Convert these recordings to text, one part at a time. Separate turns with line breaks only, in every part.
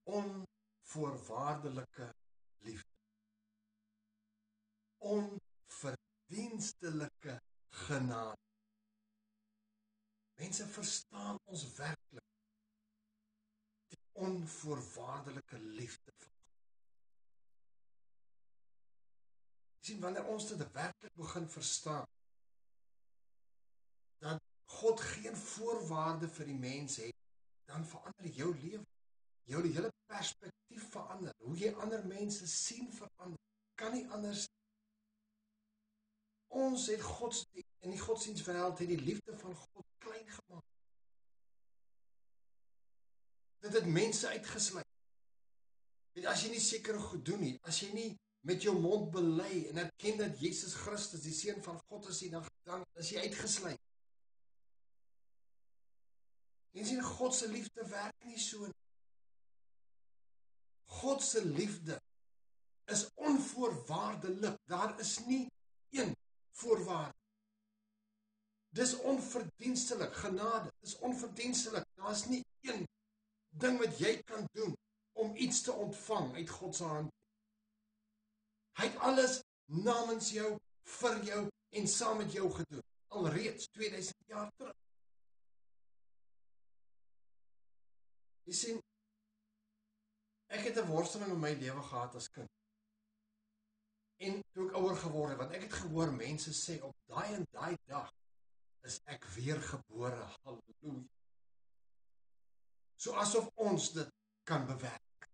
onvoorwaardelike liefde. Onverdienstelike genade. Mense, verstaan ons werklik die onvoorwaardelike liefde van God. Jy sien, wanneer ons dit werklik begin verstaan, dat God geen voorwaarde vir die mens het, dan verander jou lewe. Jou hele perspektief verander. Hoe jy ander mense sien verander. Kan nie anders. Ons het in die godsdienstwêreld het die liefde van God klein gemaak. Dit het mense uitgesluit. As jy nie sekere goed doen nie, as jy nie met jou mond bely en erken dat Jesus Christus die Seun van God is, dan is jy uitgesluit. Jy sien, God se liefde werk nie so nie. God se liefde is onvoorwaardelik. Daar is nie een voorwaarde. Dis onverdienstelik, genade, dis onverdienstelik. Daar is nie een ding wat jy kan doen om iets te ontvang uit God se hand. Hy het alles namens jou, vir jou en saam met jou gedoen. Alreeds 2000 jaar terug. Jy sien, ek het 'n worsteling in my lewe gehad as kind. En toe ek ouer geword het, want ek het gehoor mense sê, op daai en daai dag is ek weergebore, halleluja. So asof ons dit kan bewerk.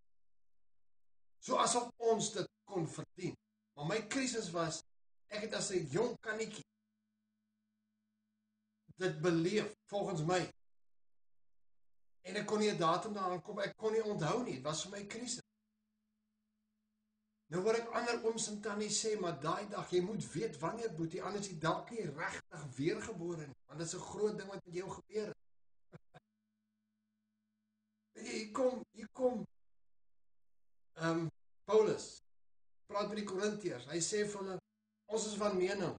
So asof ons dit kon verdien. Maar my krisis was, ek het as 'n jong kannetjie dit beleef, volgens my. En ek kon nie 'n datum daaraan kom, ek kon nie onthou nie, het was vir my krisis. Nou hoor ek ander ooms en tannies sê, maar daai dag, jy moet weet wanneer boetie, anders jy dalk nie regtig weergebore nie, want dit is 'n groot ding wat met jou gebeur het. Hier kom Paulus, praat met die Korintiërs, hy sê vir hulle, ons is van mening,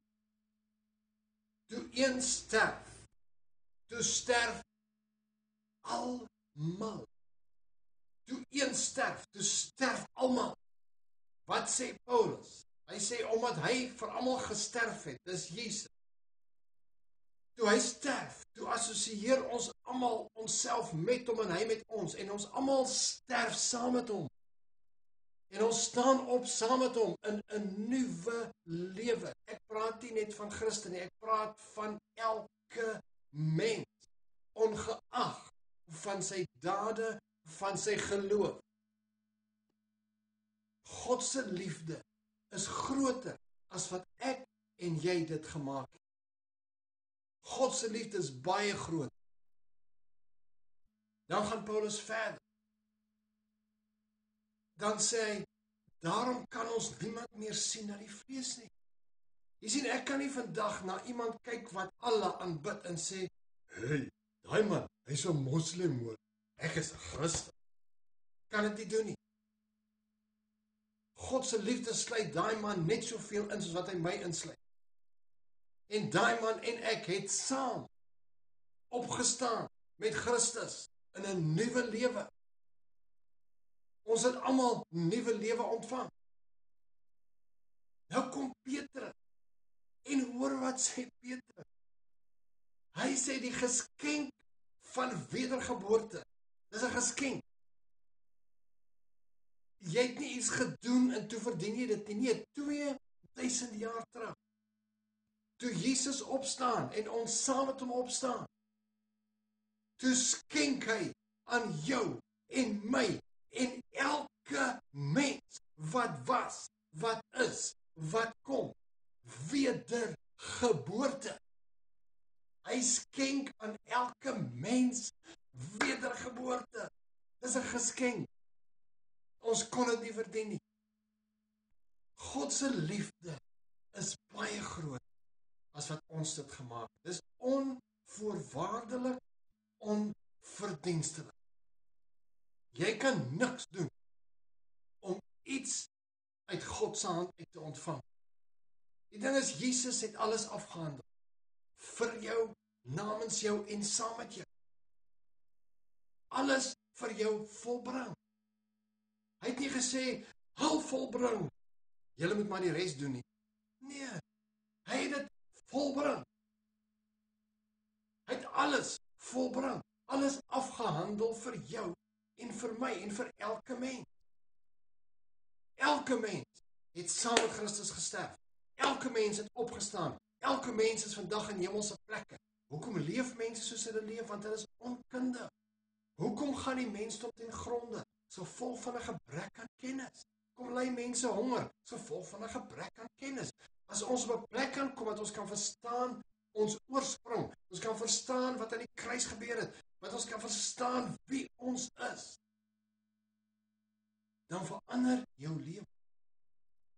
toe een sterf, toe sterf almal. Toe een sterf, toe sterf almal. Wat sê Paulus? Hy sê, omdat hy vir almal gesterf het, dis Jesus. Toe hy sterf, toe assosieer ons almal onsself met hom en hy met ons, en ons almal sterf saam met hom. En ons staan op saam met hom in 'n nuwe lewe. Ek praat nie net van Christen nie, ek praat van elke mens, ongeag van sy dade, van sy geloof. God se liefde is groter as wat ek en jy dit gemaak het. God se liefde is baie groot. Dan gaan Paulus verder. Dan sê hy, daarom kan ons niemand meer sien na die vlees nie. Jy sien, ek kan nie vandag na iemand kyk wat Allah aanbid en sê, hey, daai man, hy's 'n moslim hoor, ek is 'n Christen. Kan dit nie doen nie. God se liefde sluit daai man net soveel in soos wat hy my insluit. En daai man en ek het saam opgestaan met Christus in 'n nuwe lewe. Ons het almal nuwe lewe ontvang. Nou kom Petrus en hoor wat sê Petrus. Hy sê die geskenk van wedergeboorte, dis 'n geskenk. Jy het nie iets gedoen en toe verdien jy dit nie, 2000 jaar terug. Toe Jesus opstaan en ons saam met hom opstaan, toe skenk hy aan jou en my en elke mens wat was, wat is, wat kom, wedergeboorte. Hy skenk aan elke mens wedergeboorte. Dis 'n geskenk. Ons kon dit nie verdien nie. God se liefde is baie groot as wat ons dit gemaak het. Dis onvoorwaardelik, onverdienstelik. Jy kan niks doen om iets uit God se hand uit te ontvang. Die ding is, Jesus het alles afgehandel. Vir jou, namens jou en saam met jou. Alles vir jou volbring. Hy het nie gesê, hul volbring, julle moet maar die res doen nie. Nee, hy het dit volbring. Hy het alles volbring, alles afgehandel vir jou en vir my en vir elke mens. Elke mens het saam met Christus gesterf. Elke mens het opgestaan. Elke mens is vandag in hemelse plekke. Hoekom leef mense soos hulle leef? Want hulle is onkundig. Hoekom gaan die mensdom ten gronde? So vol van 'n gebrek aan kennis. Kom ly mense honger, so vol van 'n gebrek aan kennis. As ons op 'n plek kan kom dat ons kan verstaan ons oorsprong, ons kan verstaan wat aan die kruis gebeur het, wat ons kan verstaan wie ons is, dan verander jou lewe.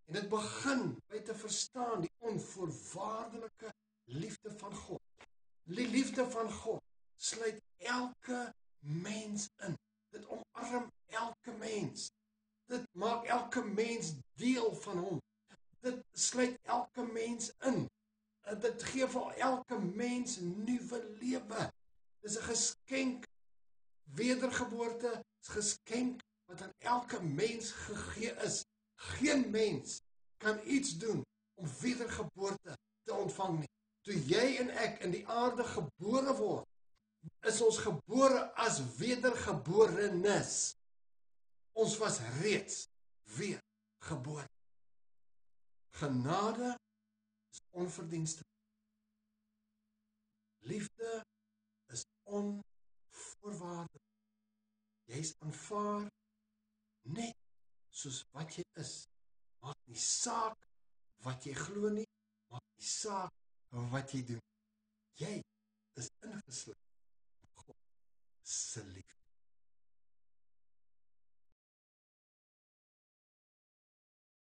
En dit begin by te verstaan die onvoorwaardelike liefde van God. Die liefde van God sluit elke mens in. Dit omarm elke mens. Dit maak elke mens deel van hom. Dit sluit elke mens in. Dit gee vir elke mens nuwe lewe. Dis 'n geskenk, wedergeboorte, is 'n geskenk wat aan elke mens gegee is. Geen mens kan iets doen om wedergeboorte te ontvang nie. Toe jy en ek in die aarde gebore word, is ons gebore as wedergeborenes. Ons was reeds weergebore. Genade is onverdienste. Liefde is onvoorwaardelik. Jy is aanvaar net soos wat jy is. Maak nie saak wat jy glo nie, maak nie saak wat jy doen. Jy is ingesluit